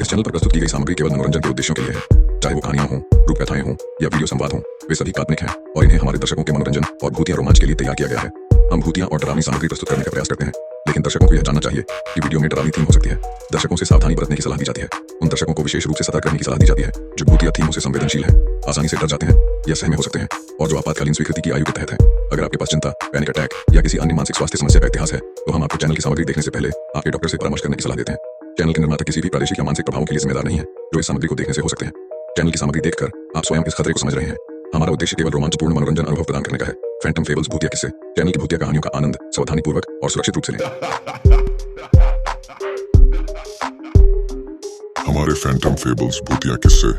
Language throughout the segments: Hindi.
इस चैनल पर प्रस्तुत की गई सामग्री केवल मनोरंजन के उद्देश्यों के लिए है। चाहे वो कहानियां हों, रूपकथाएं हों या वीडियो संवाद हों, वे सभी काल्पनिक हैं और इन्हें हमारे दर्शकों के मनोरंजन और भूतिया रोमांच के लिए तैयार किया गया है। हम भूतिया और डरावनी सामग्री प्रस्तुत करने का प्रयास करते हैं, लेकिन दर्शकों को यह जानना चाहिए कि वीडियो में डरावनी थीम हो सकती है। दर्शकों से सावधानी बरतने की सलाह दी जाती है। उन दर्शकों को विशेष रूप से सतर्क रहने की सलाह दी जाती है जो भूतिया थीमों से संवेदनशील हैं, आसानी से डर जाते हैं या सहमे हो सकते हैं और जो आपातकालीन स्वीकृति की आयु के तहत है। अगर आपके पास चिंता, पैनिक अटैक या किसी अन्य मानसिक स्वास्थ्य समस्या का इतिहास है तो हम आपको चैनल की सामग्री देखने से पहले आपके डॉक्टर से परामर्श करने की सलाह देते हैं। चैनल के निर्माता किसी भी प्रादेशिक या मानसिक प्रभावों के लिए जिम्मेदार नहीं है जो इस सामग्री को देखने से हो सकते हैं। चैनल की सामग्री देखकर आप स्वयं इस खतरे को समझ रहे हैं। हमारा उद्देश्य केवल रोमांचपूर्ण मनोरंजन अनुभव प्रदान करने का है। फैंटम फेबल्स भूतिया किस्से चैनल की भूतिया कहानियों का आनंद सावधानीपूर्वक और सुरक्षित रूप से लें। हमारे फैंटम फेबल्स भूतिया किस्से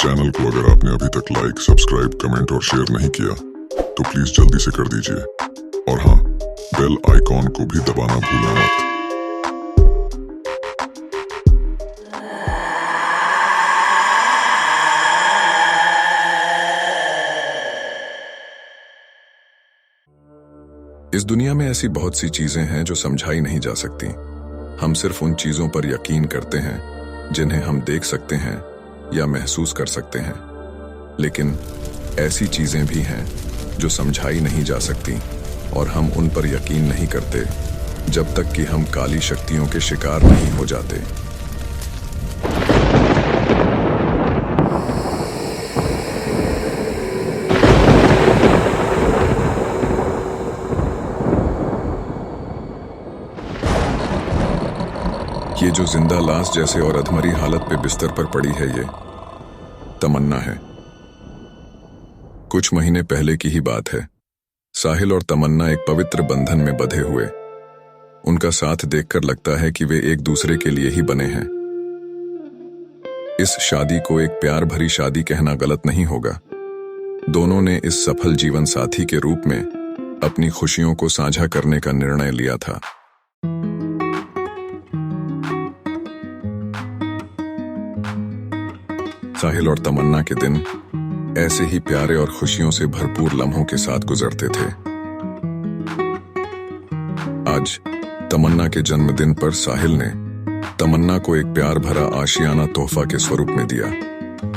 चैनल को अगर आपने अभी तक लाइक, सब्सक्राइब, कमेंट और शेयर नहीं किया तो प्लीज जल्दी से कर दीजिए और हाँ, बेल आइकॉन को भी दबाना भूलना मत। इस दुनिया में ऐसी बहुत सी चीजें हैं जो समझाई नहीं जा सकती। हम सिर्फ उन चीजों पर यकीन करते हैं जिन्हें हम देख सकते हैं या महसूस कर सकते हैं, लेकिन ऐसी चीजें भी हैं जो समझाई नहीं जा सकती और हम उन पर यकीन नहीं करते जब तक कि हम काली शक्तियों के शिकार नहीं हो जाते। ये जो जिंदा लाश जैसे और अधमरी हालत पे बिस्तर पर पड़ी है, ये तमन्ना है। कुछ महीने पहले की ही बात है। साहिल और तमन्ना एक पवित्र बंधन में बंधे हुए। उनका साथ देखकर लगता है कि वे एक दूसरे के लिए ही बने हैं। इस शादी को एक प्यार भरी शादी कहना गलत नहीं होगा। दोनों ने इस सफल जीवन साथी के रूप में अपनी खुशियों को साझा करने का निर्णय लिया था। साहिल और तमन्ना के दिन ऐसे ही प्यारे और खुशियों से भरपूर लम्हों के साथ गुजरते थे। आज तमन्ना के जन्मदिन पर साहिल ने तमन्ना को एक प्यार भरा आशियाना तोहफा के स्वरूप में दिया,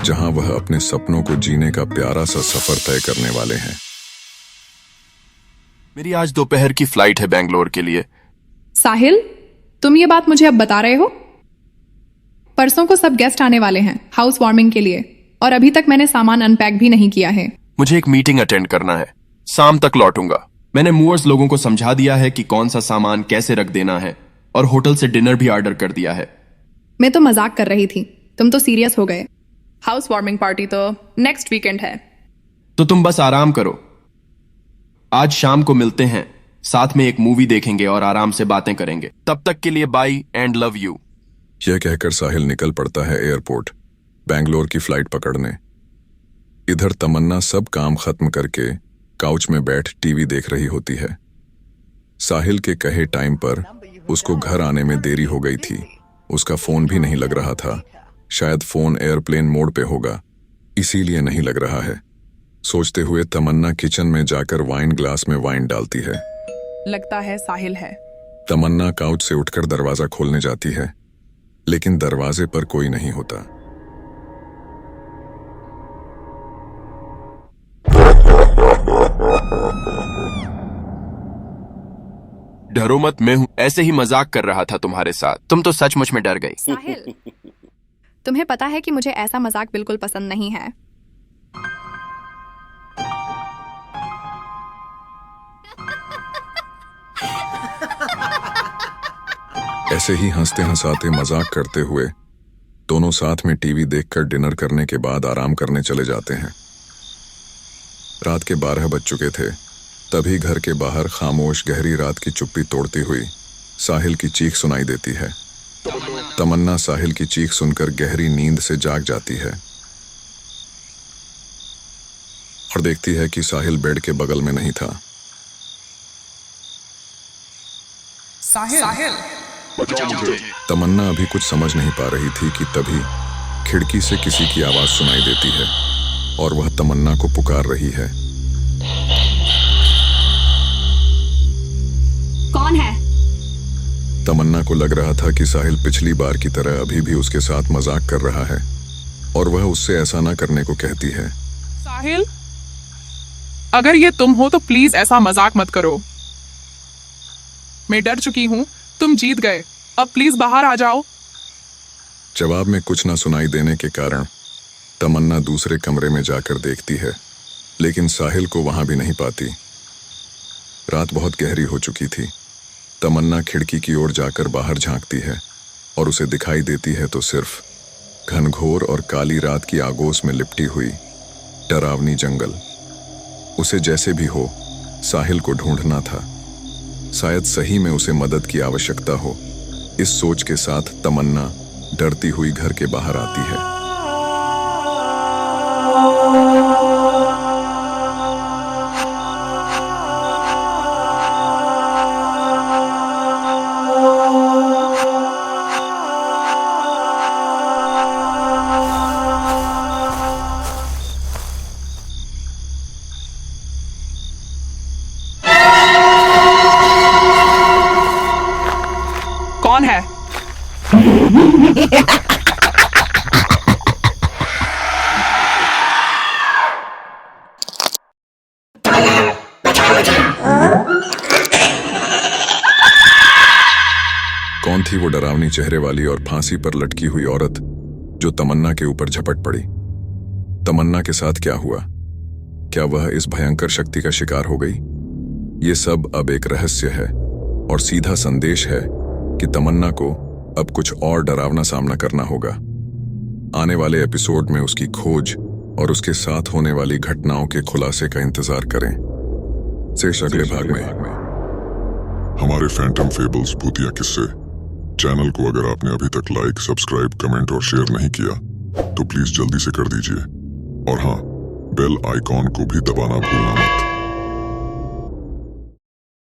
जहां वह अपने सपनों को जीने का प्यारा सा सफर तय करने वाले हैं। मेरी आज दोपहर की फ्लाइट है बेंगलोर के लिए। साहिल, तुम ये बात मुझे अब बता रहे हो? परसों को सब गेस्ट आने वाले हैं हाउस वार्मिंग के लिए और अभी तक मैंने सामान अनपैक भी नहीं किया है। मुझे एक मीटिंग अटेंड करना है, शाम तक लौटूंगा। मैंने मूवर्स लोगों को समझा दिया है कि कौन सा सामान कैसे रख देना है और होटल से डिनर भी ऑर्डर कर दिया है। मैं तो मजाक कर रही थी, तुम तो सीरियस हो गए। हाउस वार्मिंग पार्टी तो नेक्स्ट वीकेंड है। तो तुम बस आराम करो। आज शाम को मिलते हैं, साथ में एक मूवी देखेंगे और आराम से बातें करेंगे। तब तक के लिए बाय एंड लव यू। यह कहकर साहिल निकल पड़ता है एयरपोर्ट बेंगलोर की फ्लाइट पकड़ने। इधर तमन्ना सब काम खत्म करके काउच में बैठ टीवी देख रही होती है। साहिल के कहे टाइम पर उसको घर आने में देरी हो गई थी। उसका फोन भी नहीं लग रहा था। शायद फोन एयरप्लेन मोड पे होगा, इसीलिए नहीं लग रहा है। सोचते हुए तमन्ना किचन में जाकर वाइन ग्लास में वाइन डालती है। लगता है साहिल है। तमन्ना काउच से उठकर दरवाजा खोलने जाती है, लेकिन दरवाजे पर कोई नहीं होता। डरो मत, मैं हूं। ऐसे ही मजाक कर रहा था तुम्हारे साथ। तुम तो सचमुच में डर गई। साहिल, तुम्हें पता है कि मुझे ऐसा मजाक बिल्कुल पसंद नहीं है। ऐसे ही हंसते हंसाते मजाक करते हुए दोनों साथ में टीवी देखकर डिनर करने के बाद आराम करने चले जाते हैं। रात के 12 बज चुके थे। तभी घर के बाहर खामोश गहरी रात की चुप्पी तोड़ती हुई साहिल की चीख सुनाई देती है। तमन्ना साहिल की चीख सुनकर गहरी नींद से जाग जाती है और देखती है कि साहिल बेड के बगल में नहीं था। साहिल। तमन्ना अभी कुछ समझ नहीं पा रही थी कि तभी खिड़की से किसी की आवाज सुनाई देती है और वह तमन्ना को पुकार रही है। कौन है? तमन्ना को लग रहा था कि साहिल पिछली बार की तरह अभी भी उसके साथ मजाक कर रहा है और वह उससे ऐसा ना करने को कहती है। साहिल, अगर ये तुम हो तो प्लीज ऐसा मजाक मत करो। मैं डर चुकी हूँ, तुम जीत गए, अब प्लीज बाहर आ जाओ। जवाब में कुछ ना सुनाई देने के कारण तमन्ना दूसरे कमरे में जाकर देखती है, लेकिन साहिल को वहां भी नहीं पाती। रात बहुत गहरी हो चुकी थी। तमन्ना खिड़की की ओर जाकर बाहर झांकती है और उसे दिखाई देती है तो सिर्फ घनघोर और काली रात की आगोश में लिपटी हुई डरावनी जंगल। उसे जैसे भी हो साहिल को ढूंढना था, शायद सही में उसे मदद की आवश्यकता हो। इस सोच के साथ तमन्ना डरती हुई घर के बाहर आती है। कौन है? कौन थी वो डरावनी चेहरे वाली और फांसी पर लटकी हुई औरत जो तमन्ना के ऊपर झपट पड़ी? तमन्ना के साथ क्या हुआ? क्या वह इस भयंकर शक्ति का शिकार हो गई? ये सब अब एक रहस्य है और सीधा संदेश है कि तमन्ना को अब कुछ और डरावना सामना करना होगा। आने वाले एपिसोड में उसकी खोज और उसके साथ होने वाली घटनाओं के खुलासे का इंतजार करें। शेष अगले भाग में। हमारे फैंटम फेबल्स भूतिया किस्से चैनल को अगर आपने अभी तक लाइक, सब्सक्राइब, कमेंट और शेयर नहीं किया तो प्लीज जल्दी से कर दीजिए और हाँ, बेल आइकॉन को भी दबाना भूलना मत।